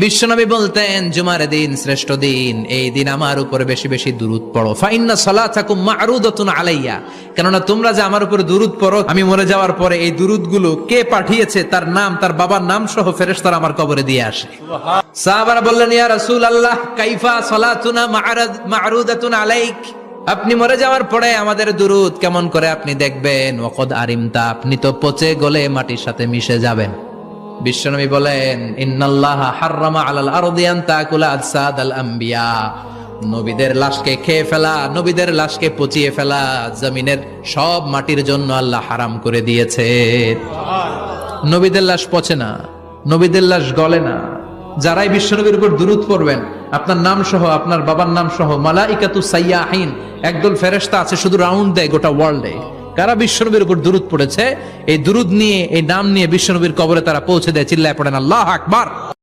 বিশ্বনবী বলতেন জুমার দিন শ্রেষ্ঠ দিন, এই দিন আমার উপরে বেশি বেশি দুরূদ পড়ো। ফাইন্না সালাতাকুম মা'রুদাতুন আলাইয়া, কেননা তোমরা যে আমার উপরে দুরূদ পড়ো, আমি মরে যাওয়ার পরে এই দুরূদগুলো কে পাঠিয়েছে তার নাম, তার বাবার নাম সহ ফেরেশতারা আমার কবরে দিয়ে আসে। সাহাবারা বললেন, ইয়া রাসূলুল্লাহ কাইফা সালাতুনা মা'রুদাতুন আলাইক, আপনি মরে যাওয়ার পরে আমাদের দুরূদ কেমন করে আপনি দেখবেন? ওয়াকাদ আরিমতা, আপনি তো পচে গলে মাটির সাথে মিশে যাবেন। বিশ্বনবী বলেন, ইন্নাল্লাহা হাররামা আলাল আরদি আন তাকুলা আজসাদাল আম্বিয়া, নবীদের লাশকে খেয়ে ফেলা, নবীদের লাশকে পচিয়ে ফেলা জমিনের সব মাটির জন্য আল্লাহ হারাম করে দিয়েছে। নবীদের লাশ পচে না, নবীদের লাশ গলে না। যারাই বিশ্বনবীর উপর দুরূদ পড়বেন, আপনার নাম সহ, আপনার বাবার নাম সহ, মালাইকাতু সাইয়াহিন, একদল ফেরেশতা আছে শুধু রাউন্ড দেয় গোটা ওয়ার্ল্ডে। কারা বিশ্বনবীর উপর দুরূদ পড়েছে, এই দুরূদ নিয়ে, এই নাম নিয়ে বিশ্বনবীর কবরে তারা পৌঁছে দেয়। চিল্লায় পড়েন আল্লাহু আকবার।